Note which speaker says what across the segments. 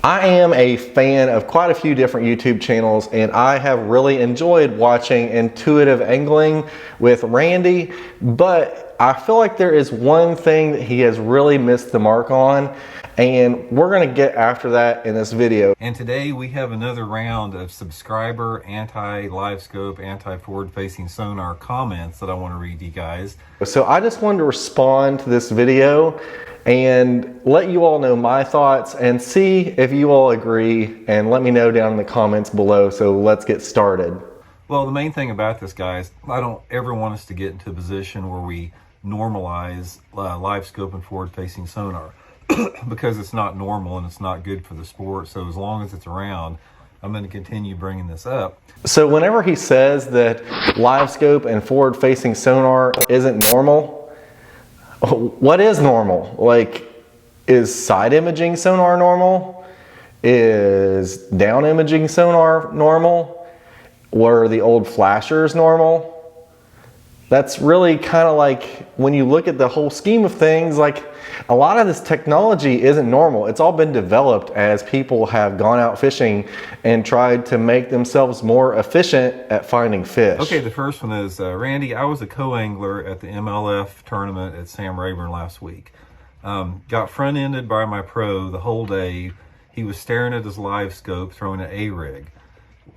Speaker 1: I am a fan of quite a few different YouTube channels, and I have really enjoyed watching intuitive angling with Randy, but I feel like there is one thing that he has really missed the mark on, and we're going to get after that in this video.
Speaker 2: And today we have another round of subscriber anti-Livescope, anti-forward-facing sonar comments that I want to read to you guys.
Speaker 1: So I just wanted to respond to this video and let you all know my thoughts and see if you all agree, and let me know down in the comments below. So let's get started.
Speaker 2: Well, the main thing about this, guys, I don't ever want us to get into a position where we normalize Livescope and forward-facing sonar because it's not normal and it's not good for the sport. So as long as it's around, I'm going to continue bringing this up.
Speaker 1: So whenever he says that Livescope and forward-facing sonar isn't normal, what is normal? Like, is side imaging sonar normal? Is down imaging sonar normal? Were the old flashers normal? That's really kind of like, when you look at the whole scheme of things, like a lot of this technology isn't normal. It's all been developed as people have gone out fishing and tried to make themselves more efficient at finding fish.
Speaker 2: Okay, the first one is, Randy, I was a co-angler at the MLF tournament at Sam Rayburn last week. Got front-ended by my pro the whole day. He was staring at his Livescope, throwing an A-rig.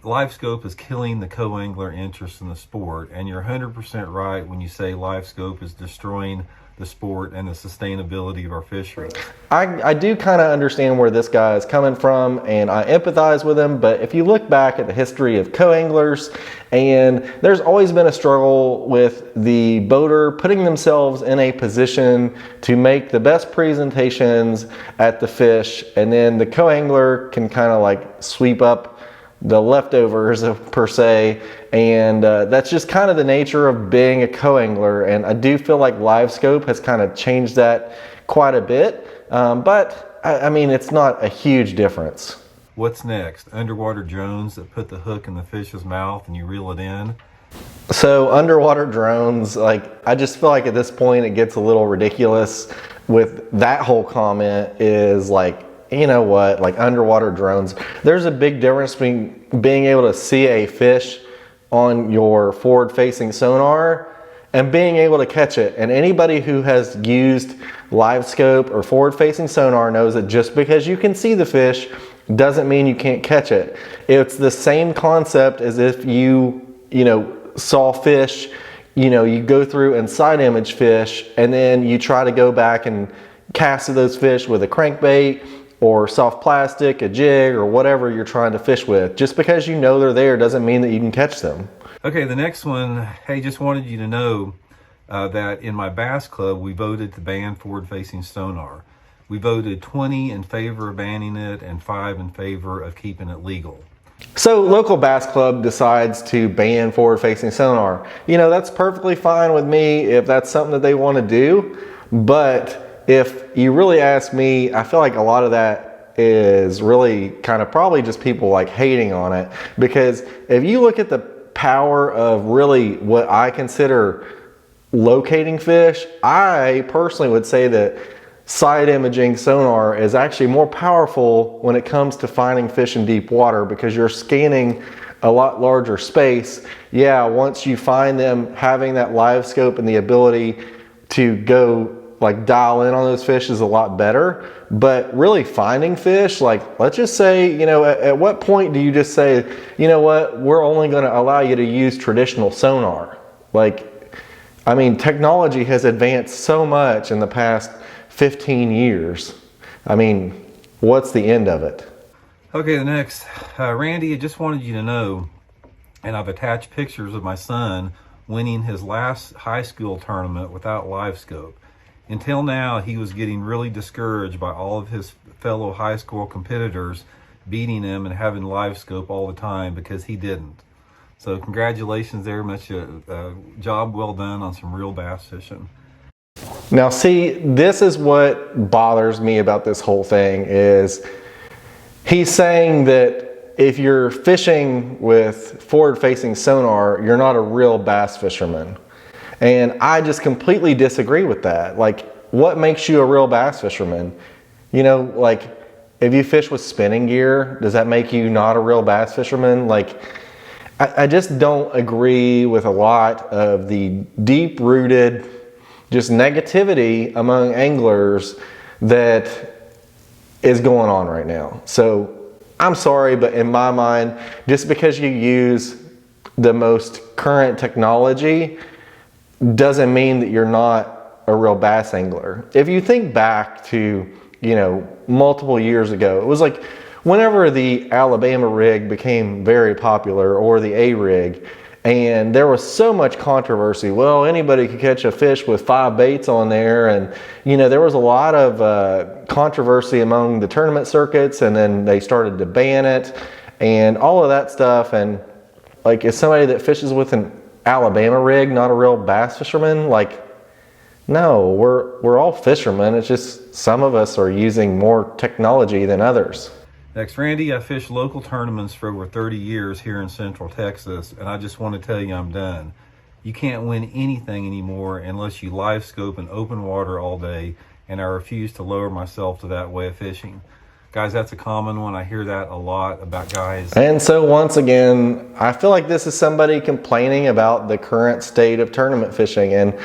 Speaker 2: Livescope is killing the co-angler interest in the sport, and you're 100% right when you say Livescope is destroying the sport and the sustainability of our fishery.
Speaker 1: I do kind of understand where this guy is coming from, and I empathize with him, but if you look back at the history of co-anglers, and there's always been a struggle with the boater putting themselves in a position to make the best presentations at the fish, and then the co-angler can kind of like sweep up the leftovers per se, and that's just kind of the nature of being a co-angler. And I do feel like Livescope has kind of changed that quite a bit, but I mean, it's not a huge difference.
Speaker 2: What's next? Underwater drones that put the hook in the fish's mouth and you reel it in?
Speaker 1: So underwater drones, like, I just feel like at this point it gets a little ridiculous with that whole comment. Is like, you know what, like underwater drones, there's a big difference between being able to see a fish on your forward-facing sonar and being able to catch it. And anybody who has used Livescope or forward-facing sonar knows that just because you can see the fish doesn't mean you can't catch it. It's the same concept as if you saw fish, you go through and side image fish, and then you try to go back and cast those fish with a crankbait or soft plastic, a jig, or whatever you're trying to fish with. Just because you know they're there doesn't mean that you can catch them.
Speaker 2: Okay, the next one, hey, just wanted you to know that in my bass club, we voted to ban forward-facing sonar. We voted 20 in favor of banning it and 5 in favor of keeping it legal.
Speaker 1: So local bass club decides to ban forward-facing sonar. That's perfectly fine with me if that's something that they want to do, but if you really ask me, I feel like a lot of that is really kind of probably just people like hating on it. Because if you look at the power of really what I consider locating fish, I personally would say that side imaging sonar is actually more powerful when it comes to finding fish in deep water, because you're scanning a lot larger space. Yeah, once you find them, having that Livescope and the ability to go like dial in on those fish is a lot better. But really finding fish, like, let's just say, at what point do you just say, you know what, we're only going to allow you to use traditional sonar? Like, I mean, technology has advanced so much in the past 15 years. I mean, what's the end of it?
Speaker 2: Okay, the next, Randy, I just wanted you to know, and I've attached pictures of my son winning his last high school tournament without Livescope. Until now, he was getting really discouraged by all of his fellow high school competitors beating him and having Livescope all the time because he didn't. So congratulations there, much job well done on some real bass fishing.
Speaker 1: Now see, this is what bothers me about this whole thing. Is he's saying that if you're fishing with forward-facing sonar, you're not a real bass fisherman. And I just completely disagree with that. Like, what makes you a real bass fisherman? Like, if you fish with spinning gear, does that make you not a real bass fisherman? Like, I just don't agree with a lot of the deep-rooted just negativity among anglers that is going on right now. So I'm sorry, but in my mind, just because you use the most current technology doesn't mean that you're not a real bass angler. If you think back to, you know, multiple years ago, it was like whenever the Alabama rig became very popular, or the A rig, and there was so much controversy. Well, anybody could catch a fish with 5 baits on there, and you know, there was a lot of controversy among the tournament circuits, and then they started to ban it and all of that stuff. And like, is somebody that fishes with an Alabama rig not a real bass fisherman? Like, no, we're all fishermen. It's just some of us are using more technology than others.
Speaker 2: Next, Randy, I fished local tournaments for over 30 years here in Central Texas, and I just want to tell you I'm done. You can't win anything anymore unless you live scope in open water all day, and I refuse to lower myself to that way of fishing. Guys, that's a common one. I hear that a lot about guys.
Speaker 1: And so once again, I feel like this is somebody complaining about the current state of tournament fishing. And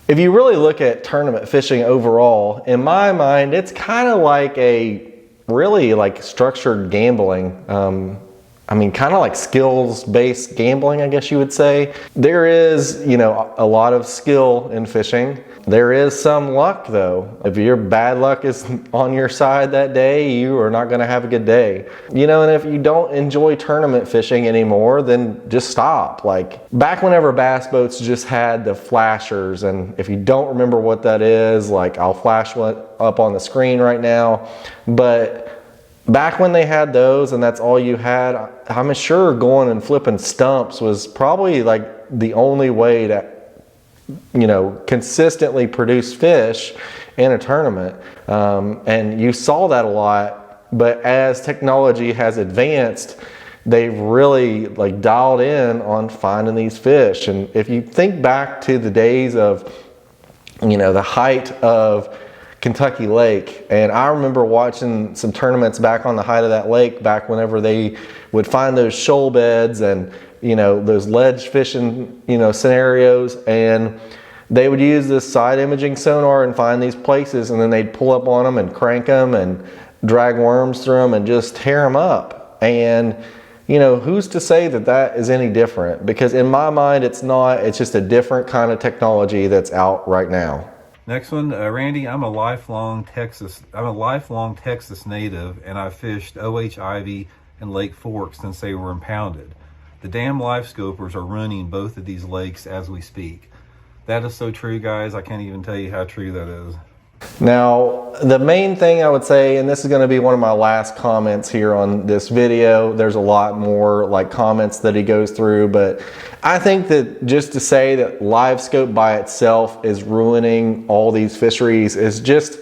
Speaker 1: if you really look at tournament fishing overall, in my mind, it's kind of like really like structured gambling. I mean, kind of like skills-based gambling, I guess you would say. There is, you know, a lot of skill in fishing. There is some luck though. If your bad luck is on your side that day, you are not gonna have a good day. You know, and if you don't enjoy tournament fishing anymore, then just stop. Like, back whenever bass boats just had the flashers, and if you don't remember what that is, like, I'll flash one up on the screen right now. But back when they had those and that's all you had, I'm sure going and flipping stumps was probably like the only way to, you know, consistently produce fish in a tournament. And you saw that a lot, but as technology has advanced, they've really like dialed in on finding these fish. And if you think back to the days of, you know, the height of Kentucky Lake, and I remember watching some tournaments back on the height of that lake, back whenever they would find those shoal beds and, you know, those ledge fishing, you know, scenarios, and they would use this side imaging sonar and find these places, and then they'd pull up on them and crank them and drag worms through them and just tear them up. And you know, who's to say that that is any different? Because in my mind, it's not. It's just a different kind of technology that's out right now.
Speaker 2: Next one, Randy, I'm a lifelong Texas native, and I fished O.H. Ivy and Lake Fork since they were impounded. The damn live scopers are ruining both of these lakes as we speak. That is so true, guys. I can't even tell you how true that is.
Speaker 1: Now, the main thing I would say, and this is going to be one of my last comments here on this video, there's a lot more like comments that he goes through, but I think that just to say that live scope by itself is ruining all these fisheries is just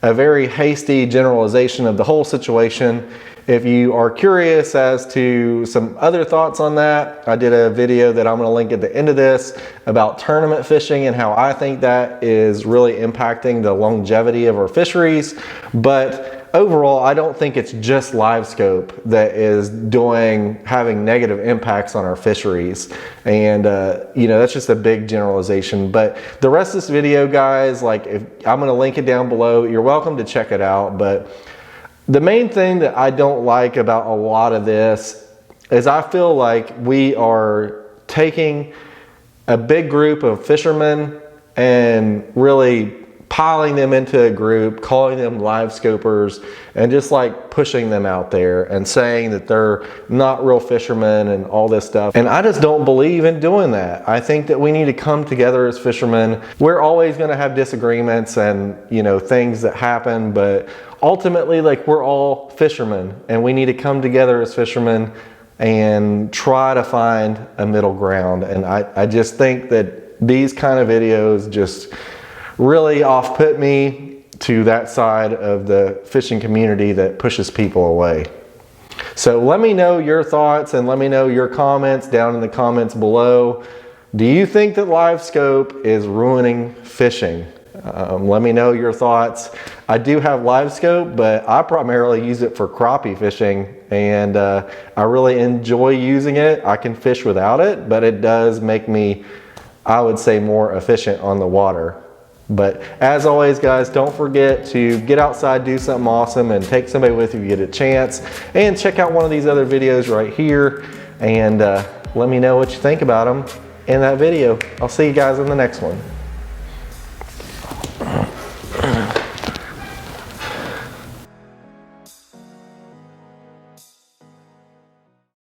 Speaker 1: a very hasty generalization of the whole situation. If you are curious as to some other thoughts on that, I did a video that I'm going to link at the end of this about tournament fishing and how I think that is really impacting the longevity of our fisheries. But overall, I don't think it's just live scope that is having negative impacts on our fisheries. And you know, that's just a big generalization. But the rest of this video, guys, like, I'm going to link it down below. You're welcome to check it out. But the main thing that I don't like about a lot of this is I feel like we are taking a big group of fishermen and really piling them into a group, calling them live scopers, and just like pushing them out there and saying that they're not real fishermen and all this stuff. And I just don't believe in doing that. I think that we need to come together as fishermen. We're always going to have disagreements and, you know, things that happen, but ultimately, like, we're all fishermen and we need to come together as fishermen and try to find a middle ground. And I just think that these kind of videos just really off-put me to that side of the fishing community that pushes people away. So let me know your thoughts and let me know your comments down in the comments below. Do you think that live scope is ruining fishing? Let me know your thoughts. I do have LiveScope, but I primarily use it for crappie fishing, and I really enjoy using it. I can fish without it, but it does make me, I would say, more efficient on the water. But as always, guys, don't forget to get outside, do something awesome, and take somebody with you if you get a chance. And check out one of these other videos right here, and let me know what you think about them in that video. I'll see you guys in the next one.